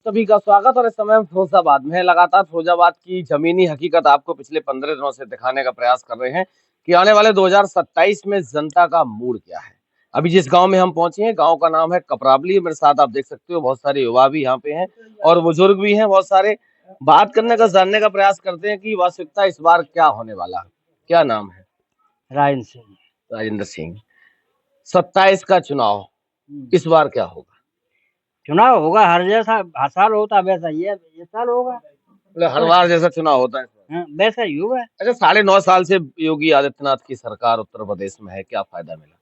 सभी का स्वागत। और इस समय हम फिरोजाबाद में हैं। लगातार फिरोजाबाद की जमीनी हकीकत आपको पिछले 15 दिनों से दिखाने का प्रयास कर रहे हैं कि आने वाले 2027 में जनता का मूड क्या है। अभी जिस गांव में हम पहुंचे हैं, गांव का नाम है कपरावली। मेरे साथ आप देख सकते हो बहुत सारे युवा भी यहाँ पे हैं और बुजुर्ग भी हैं बहुत सारे। बात करने का, जानने का प्रयास करते हैं कि वास्तविकता इस बार क्या होने वाला है। क्या नाम है? राजेंद्र सिंह। राजेंद्र सिंह। 27 का चुनाव, इस बार क्या होगा? चुनाव होगा हर साल होता वैसा ही है, ये साल होगा। मतलब हर बार जैसा चुनाव होता है इस बार? वैसा ही होगा। अच्छा, 9.5 साल से योगी आदित्यनाथ की सरकार उत्तर प्रदेश में है, क्या फायदा मिला?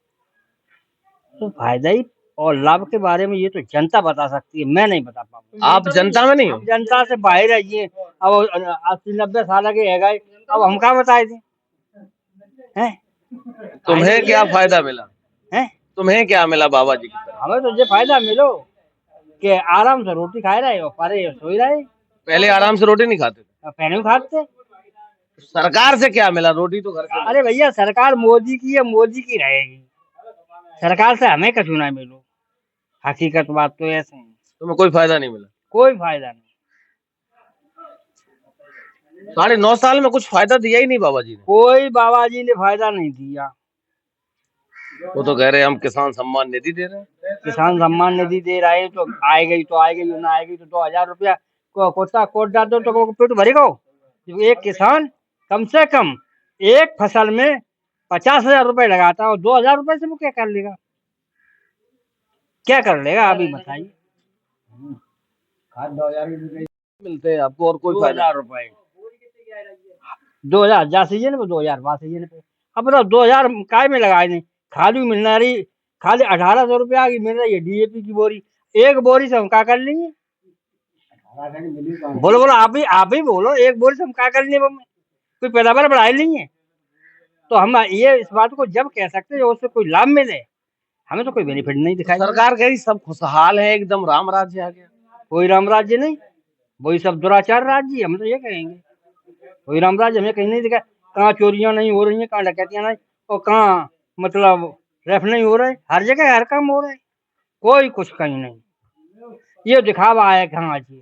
तो फायदा ही और लाभ के बारे में ये तो जनता बता सकती है, मैं नहीं बता पाऊंगा। आप जनता में नहीं हो? जनता से बाहर है ये। अब 80-90 साल के है गए, अब हम क्या बताए थे? हैं? तुम्हें क्या फायदा मिला? हैं? तुम्हें क्या मिला बाबा जी की तरफ? हमें तो ये फायदा मिलो कि आराम से रोटी खा रहे हो, परे सोई रहे। पहले आराम से रोटी नहीं खाते थे? पहले भी खाते। सरकार से क्या मिला? रोटी तो घर से। अरे भैया, सरकार मोदी की है, मोदी की रहेगी। सरकार से हमें कछु ना मिलो। हकीकत बात तो ऐसे है। तुम्हें कोई फायदा नहीं मिला? कोई फायदा नहीं। 9.5 साल में कुछ फायदा दिया ही नहीं बाबा जी ने। कोई बाबा जी ने फायदा नहीं दिया। वो तो कह रहे हैं हम किसान सम्मान निधि दे रहे हैं। किसान सम्मान निधि दे रहे हैं तो आएगी तो आएगी, ना आएगी तो 2000 रुपया कोट डाल दो तो पेट भरेगा। एक किसान कम से कम एक फसल में 50,000 रुपए लगाता है और 2000 रुपए से वो क्या कर लेगा? क्या कर लेगा अभी बताइए। 2000 मिलते हैं आपको और कोई फायदा? 2000 रुपए 2000 जा सीजन पे 2000 वहाँ सीजन पे। अब बताओ 2000 काय में लगाए नहीं। खाली मिलना रही, खाली 1800 रुपया की मिल रही है डीएपी की बोरी। एक बोरी से हम क्या कर लेंगे? बोलो बोलो, आप ही बोलो, एक बोरी से हम क्या कर लेंगे? कोई पैदावार बढ़ाई नहीं है तो हम ये इस बात को जब कह सकते हैं उससे कोई लाभ मिले। हमें तो कोई बेनिफिट नहीं दिखाई। सरकार कह रही सब खुशहाल है, एकदम राम राज्य आ गया। कोई राम राज्य नहीं, वही सब दुराचार राज्य। हम तो ये कहेंगे कोई राम राज्य हमें कहीं नहीं दिखा। कहाँ चोरियां नहीं हो रही है, कहाँ डकैतियां नहीं, और कहाँ मतलब रेफ नहीं हो रहे। हर जगह हर काम हो रहा है, कोई कुछ कहीं नहीं। ये दिखावा है कहाँ जी।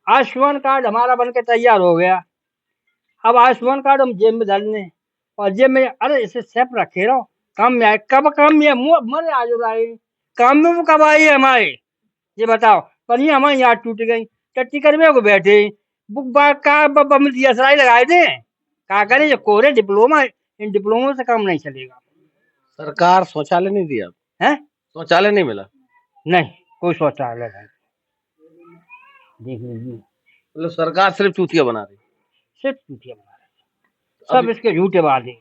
आयुष्मान कार्ड हमारा बन के तैयार हो गया। अब आयुष्मान कार्ड हम जेब में डाल लें और जेब में, अरे इसे सेफ रखे रहो, काम में आए। कब काम में मरे आज आए, काम में वो कब आई है हमारे? ये बताओ। पर ये हमारी याद टूट गई, टट्टी करवे को बैठे बुक बाग का दिया लगाए थे। क्या करें, जो कोरे डिप्लोमा, इन डिप्लोमों से काम नहीं चलेगा। सरकार शौचालय नहीं दिया है? शौचालय नहीं मिला? नहीं, कोई शौचालय नहीं। देख लीजिए, मतलब सरकार सिर्फ चूतिया बना रही। सिर्फ चूतिया बना रहे, सब इसके झूठे वादे।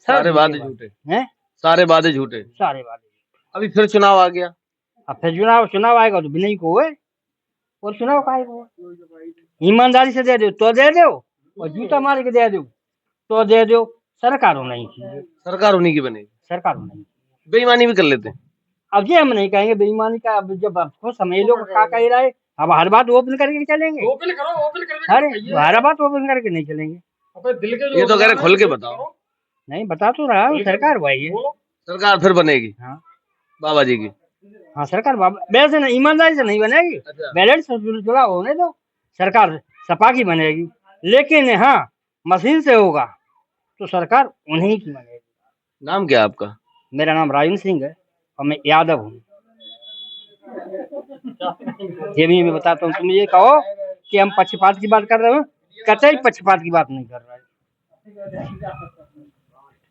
सारे वादे झूठे हैं, सारे वादे झूठे, सारे वादे। अभी फिर चुनाव आ गया। अब फिर चुनाव आएगा तो बिना ही को है। और चुनाव का आएगा, ईमानदारी से दे दो तो दे दो, और जूता मार के दे दो तो दे दो। सरकार होना ही चाहिए। सरकार उन्हीं की बनेगी। सरकार होना ही। बेईमानी भी कर लेते हैं। अब ये हम नहीं कहेंगे बेईमानी का। अब जब आपको समझ लो क्या कह रहा है, अब हर बात ओपन करके चलेंगे? ओपन करो, ओपन करके अरे हर बात ओपन करके नहीं चलेंगे। अपने दिल के ये तो कह रहे खुल के बताओ। नहीं बता तो रहा हूँ, सरकार वही है। सरकार फिर बनेगी। हाँ, बाबा जी की। हाँ सरकार वैसे नहीं, ईमानदारी से नहीं बनेगी। अच्छा। बैलेंस चुनाव होने दो, सरकार सपा की बनेगी। लेकिन हाँ, मशीन से होगा तो सरकार उन्हीं की बनेगी। नाम क्या है आपका? मेरा नाम राजेंद्र सिंह है और मैं यादव हूँ। ये भी मैं बताता हूँ। तुम ये कहो कि हम पक्षपात की बात कर रहे हो, कतई पक्षपात की बात नहीं कर रहे।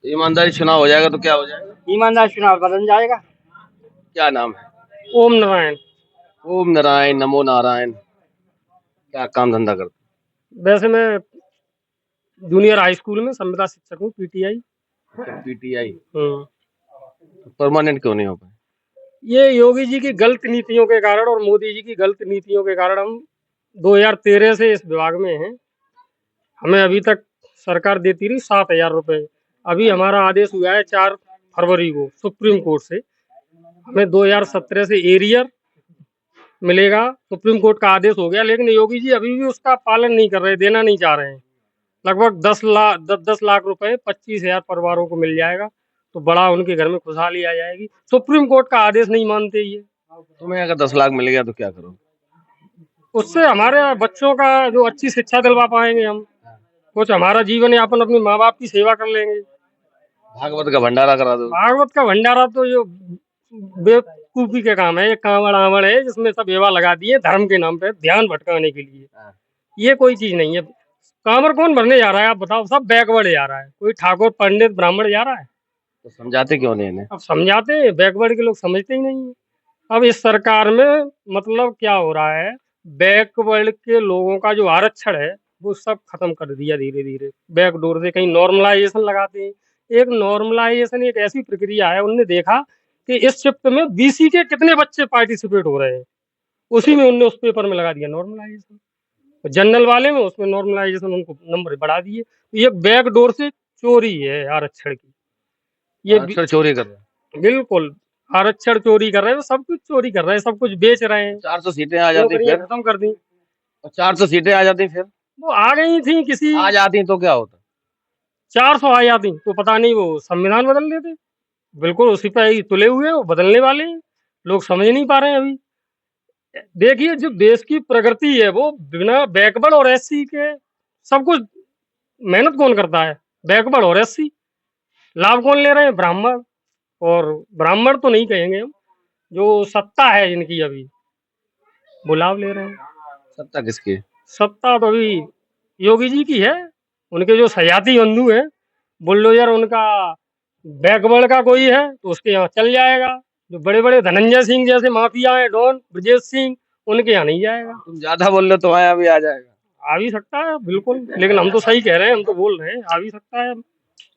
ईमानदारी चुनाव हो जाएगा तो क्या हो जाएगा? ईमानदार चुनाव बदल जाएगा। क्या नाम है? ओम नारायण। ओम नारायण, नमो नारायण। क्या काम धंधा करते? वैसे मैं जूनियर हाई स्कूल में संविदा शिक्षक हूँ, पीटीआई। पीटीआई। परमानेंट क्यों नहीं हो पाए? ये योगी जी की गलत नीतियों के कारण और मोदी जी की गलत नीतियों के कारण हम 2013 से इस विभाग में हैं। हमें अभी तक सरकार देती रही 7,000 रुपए। अभी हमारा आदेश हुआ है 4 फरवरी को सुप्रीम कोर्ट से, हमें 2017 से एरियर मिलेगा। सुप्रीम कोर्ट का आदेश हो गया, लेकिन योगी जी अभी भी उसका पालन नहीं कर रहे, देना नहीं चाह रहे हैं। लगभग 10 लाख रुपए 25,000 परिवारों को मिल जाएगा तो बड़ा उनके घर में खुशहाली आ जाएगी। सुप्रीम कोर्ट का आदेश नहीं मानते ये। तुम्हें अगर 10 लाख मिल गया तो क्या करोगे? उससे हमारे बच्चों का जो अच्छी शिक्षा दिलवा पाएंगे हम, कुछ हमारा जीवन यापन अपने माँ बाप की सेवा कर लेंगे। भागवत का भंडारा करा दो। भागवत का भंडारा तो जो बेवकूफी का काम है, ये कांवड़ आवड़ है जिसमें सब एवा लगा दिए धर्म के नाम पे ध्यान भटकाने के लिए। ये कोई चीज नहीं है। कांवड़ कौन भरने जा रहा है आप बताओ? सब बैकवर्ड जा रहा है, कोई ठाकुर पंडित ब्राह्मण जा रहा है। तो समझाते क्यों नहीं इन्हें? अब समझाते हैं, बैकवर्ड के लोग समझते ही नहीं है। अब इस सरकार में मतलब क्या हो रहा है, बैकवर्ड के लोगों का जो आरक्षण है वो सब खत्म कर दिया धीरे धीरे। बैकडोर से कहीं नॉर्मलाइजेशन लगाते हैं। एक नॉर्मलाइजेशन एक ऐसी प्रक्रिया है, उनने देखा कि इस शिफ्ट में बीसी के कितने बच्चे पार्टिसिपेट हो रहे हैं, उसी में उनने उस पेपर में लगा दिया नॉर्मलाइजेशन। जनरल वाले में उसमें नॉर्मलाइजेशन उनको नंबर बढ़ा दिए। तो ये बैकडोर से चोरी है आरक्षण की। ये अक्षर चोरी कर रहे हैं। बिल्कुल आरक्षण चोरी कर रहे हैं, सब कुछ चोरी कर रहे हैं, सब कुछ बेच रहे हैं। 400 सीटें आ जाती नौकरियां फिर, खत्म कर दी। 400 सीटें आ जाती फिर, वो आ गई थी किसी आ जाती तो क्या होता? 400 आ जाती तो पता नहीं वो संविधान बदल देते। बिल्कुल उसी पे ही तुले हुए हैं, वो बदलने वाले हैं। लोग समझ नहीं पा रहे हैं अभी। देखिए जो देश की प्रगति है वो बिना बैकवर्ड और एससी के सब कुछ मेहनत कौन करता है? बैकवर्ड और एससी। लाभ कौन ले रहे हैं? ब्राह्मण। और ब्राह्मण तो नहीं कहेंगे हम, जो सत्ता है जिनकी अभी वो लाभ ले रहे हैं। सत्ता किसकी है? सत्ता तो अभी योगी जी की है। उनके जो सयाती बंधु है, बुलडोजर उनका बैकवर्ड का कोई है तो उसके यहाँ चल जाएगा। जो बड़े बड़े धनंजय सिंह जैसे माफिया है, डॉन ब्रजेश सिंह, उनके यहाँ नहीं जाएगा। तुम ज्यादा बोल रहे हो, तुम्हारे यहाँ भी आ जाएगा। आ भी सकता है बिल्कुल, लेकिन हम तो सही कह रहे हैं, हम तो बोल रहे हैं आ भी सकता है।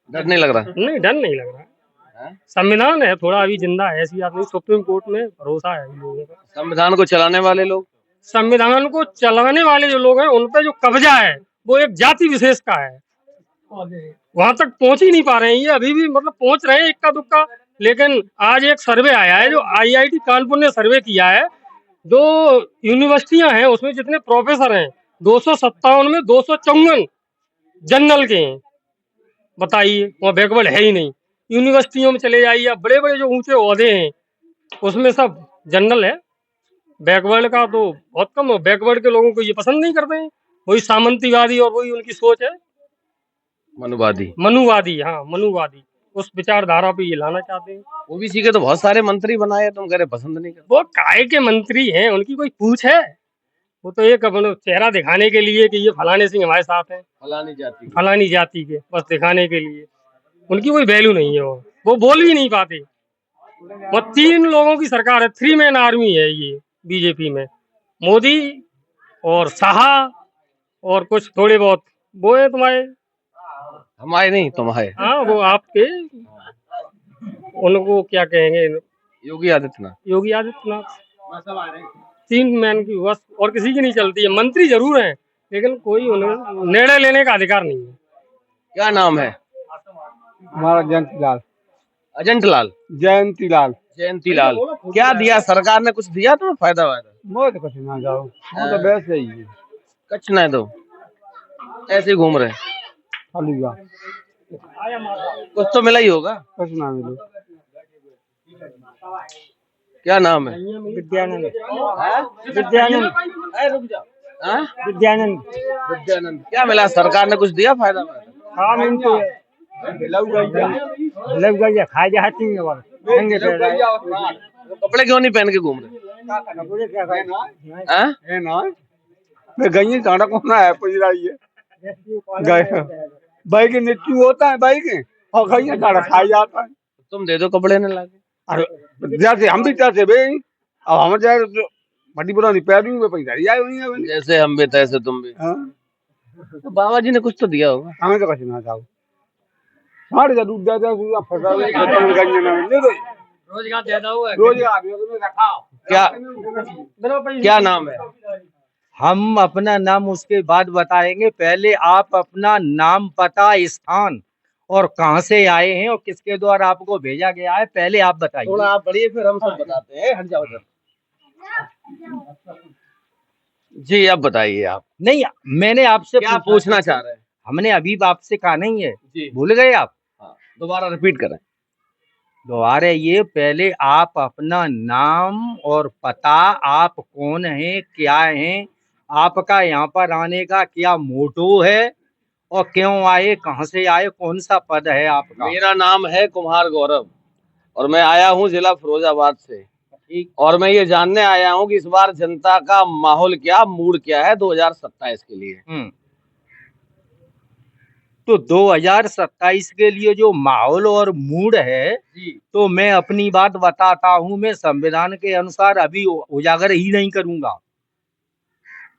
डर नहीं लग रहा? नहीं, डर नहीं लग रहा है। हैं? संविधान है थोड़ा अभी जिंदा है, ऐसी बात नहीं। सुप्रीम कोर्ट में भरोसा है इन लोगों का। संविधान को चलाने वाले लोग, संविधान को चलाने वाले जो लोग हैं उन पे जो कब्जा है वो एक जाति विशेष का है, वहां तक पहुंच ही नहीं पा रहे हैं। ये अभी भी मतलब पहुंच रहे हैं इक्का दुक्का। लेकिन आज एक सर्वे आया है, जो आईआईटी कानपुर ने सर्वे किया है, जो यूनिवर्सिटियां हैं उसमें जितने प्रोफेसर हैं 257 में 254 जनरल के हैं। बताइए, वहाँ बैकवर्ड है ही नहीं। यूनिवर्सिटियों में चले जाइए, बड़े बड़े जो ऊंचे ओहदे हैं उसमें सब जनरल है। बैकवर्ड का तो बहुत कम है। बैकवर्ड के लोगों को ये पसंद नहीं करते हैं, वही सामंतीवादी और वही उनकी सोच है मनुवादी। मनुवादी। हाँ, मनुवादी उस विचारधारा पे ये लाना चाहते हैं। ओबीसी के तो बहुत सारे मंत्री बनाए, तुम कह रहे पसंद नहीं करते। वो काय के मंत्री हैं, उनकी कोई पूछ है? वो तो एक अपना चेहरा दिखाने के लिए कि ये फलाने सिंह हमारे साथ हैं, फलानी जाति के, बस दिखाने के लिए। उनकी कोई वैल्यू नहीं है। वो बोल भी नहीं पाते। वो 3 लोगों की सरकार है, 3 मैन आर्मी है ये बीजेपी में। मोदी और शाह और कुछ थोड़े बहुत वो है तुम्हारे। हमारे नहीं, तुम्हारे। हाँ, वो आपके, उनको क्या कहेंगे, योगी आदित्यनाथ। योगी आदित्यनाथ। 3 मैन की बस, और किसी की नहीं चलती है। मंत्री जरूर हैं लेकिन कोई उन्हें निर्णय लेने का अधिकार नहीं है। क्या नाम है? हमारा जयंतीलाल। अजंतलाल। जयंतीलाल। जयंतीलाल। क्या दिया सरकार ने? कुछ दिया तुम्हें फायदा वायदा? मोह तो कुछ ना जाओ, वो तो वैसे ही है। कुछ नहीं दो, ऐसे ही घूम रहे हैं। खाली जा, कुछ तो मिला ही होगा। कुछ ना मिले। क्या नाम है? विद्यानंद। हाँ? विद्यानंद। रुक जाओ। हाँ? विद्यानंद। विद्यानंद। क्या मिला? सरकार ने कुछ दिया फायदा वायदा? हाँ, नहीं तो लग गई है, खाई जाती है और नंगे पैर आए। वो कपड़े क्यों नहीं पहन के घूम रहे? कपड़े क्या खाए? हाँ? है ना, मैं गई ताड़ा कौन है पूछ रही है। गए भाई के नित्यु होता है भाई के, और गई ताड़ा खाई जाता है। तुम दे दो कपड़े न लाके। अरे जैसे हम भी तैसे भाई, अब हम जाए बड़ी पुरानी पैर में पैसा आए हुई है। जैसे हम भी तैसे तुम भी। हाँ, तो बाबा जी ने कुछ तो दिया होगा। हमें तो कुछ ना जाओ। साढ़े जरूर दे दो, फसा ले दो, रोजगार ज्यादा हुआ है। रोजगार रखा। क्या नाम है? हम अपना नाम उसके बाद बताएंगे, पहले आप अपना नाम, पता, स्थान और कहां से आए हैं और किसके द्वारा आपको भेजा गया है, पहले आप बताइए। थोड़ा आप बढ़िए, फिर हम सब बताते हैं। हट जाओ सर। जी अब बताइए आप नहीं, मैंने आपसे क्या पूछना चाह रहे हैं? हमने अभी आपसे कहा नहीं है, जी भूल गए आप? हाँ, दोबारा रिपीट करें। दोबारा ये, पहले आप अपना नाम और पता, आप कौन हैं, क्या हैं, आपका यहाँ पर आने का क्या मोटो है, और क्यों आए, कहाँ से आए, कौन सा पद है आपका। मेरा नाम है कुमार गौरव और मैं आया हूँ जिला फिरोजाबाद से। ठीक। और मैं ये जानने आया हूँ कि इस बार जनता का माहौल क्या, मूड क्या है 2027 के लिए। तो 2027 के लिए जो माहौल और मूड है, तो मैं अपनी बात बताता हूँ। मैं संविधान के अनुसार अभी उजागर ही नहीं करूंगा।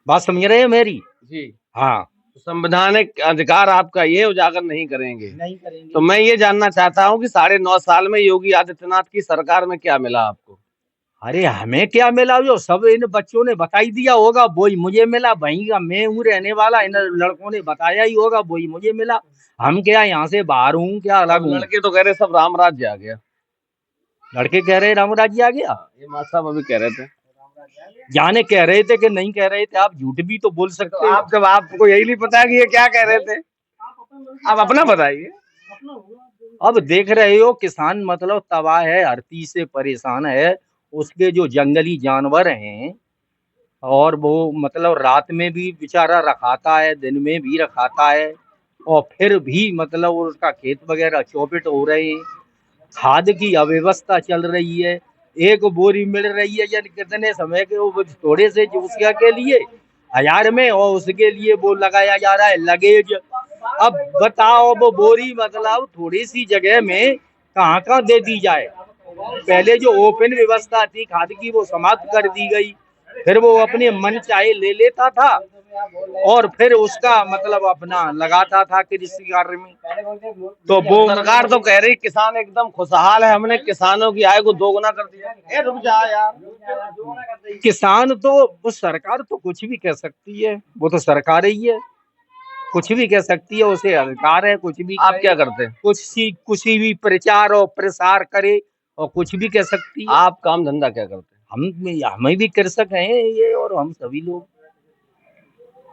बात समझ रहे हैं मेरी? जी। हाँ, संवैधानिक अधिकार आपका ये उजागर नहीं करेंगे। नहीं करेंगे। तो मैं ये जानना चाहता हूँ कि 9.5 साल में योगी आदित्यनाथ की सरकार में क्या मिला आपको? अरे हमें क्या मिला, जो सब इन बच्चों ने बता ही दिया होगा वही मुझे मिला। वहीं का मैं हूँ रहने वाला, इन लड़कों ने बताया ही होगा वही मुझे मिला। हम क्या यहाँ से बाहर हूँ, क्या अलग हूँ? लड़के तो कह रहे सब राम राज्य आ गया। लड़के कह रहे राम राज्य आ गया। ये मां साहब अभी कह रहे थे। जाने कह रहे थे कि नहीं कह रहे थे, आप झूठ भी तो बोल सकते तो हो। आप, जब आपको यही नहीं पता कि ये क्या कह रहे थे, आप अपना बताइए। अब देख रहे हो किसान मतलब तबाह है, हर चीज से परेशान है। उसके जो जंगली जानवर हैं, और वो मतलब रात में भी बेचारा रखाता है, दिन में भी रखाता है, और फिर भी मतलब उसका खेत वगैरह चौपट हो रहे हैं। खाद की अव्यवस्था चल रही है। एक बोरी मिल रही है यानी कितने समय के, वो थोड़े से जूसिया के लिए 1000 में, और उसके लिए वो लगाया जा रहा है लगेज। अब बताओ, वो बोरी मतलब थोड़ी सी जगह में कहाँ कहाँ दे दी जाए। पहले जो ओपन व्यवस्था थी खाद की, वो समाप्त कर दी गई। फिर वो अपने मन चाहे ले लेता था, और फिर उसका मतलब अपना लगाता था कृषि कार्य में। तो वो सरकार तो कह रही किसान एकदम खुशहाल है, हमने किसानों की आय को दोगुना कर दिया। ए रुक जा यार। किसान तो, वो सरकार तो कुछ भी कह सकती है, वो तो सरकार ही है, कुछ भी कह सकती है, उसे अधिकार है कुछ भी आप कहे, क्या करते हैं? कुछ भी प्रचार और प्रसार करे, और कुछ भी कह सकती है। आप काम धंधा क्या करते हैं? हमें भी कृषक हैं ये, और हम सभी लोग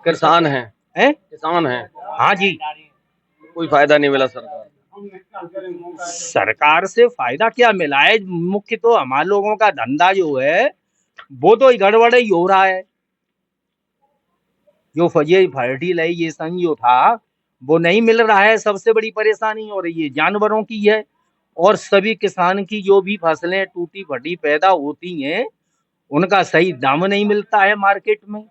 किसान हैं। हैं। किसान हैं। हाँ जी। कोई फायदा नहीं मिला सरकार। सरकार से फायदा क्या मिला है? मुख्य तो हमारे लोगों का धंधा जो है वो तो गड़बड़ ही हो रहा है। जो ये फर्टिलाइजेशन जो था वो नहीं मिल रहा है, सबसे बड़ी परेशानी हो रही है जानवरों की है। और सभी किसान की जो भी फसलें टूटी फटी पैदा होती हैं, उनका सही दाम नहीं मिलता है मार्केट में।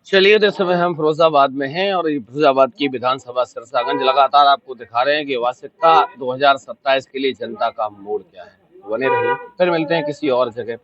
चलिए, तो इस समय हम फिरोजाबाद में हैं और ये फिरोजाबाद की विधानसभा सिरसागंज लगातार आपको दिखा रहे हैं कि वास्तविकता 2027 के लिए जनता का मूड क्या है। बने रहिए, फिर मिलते हैं किसी और जगह।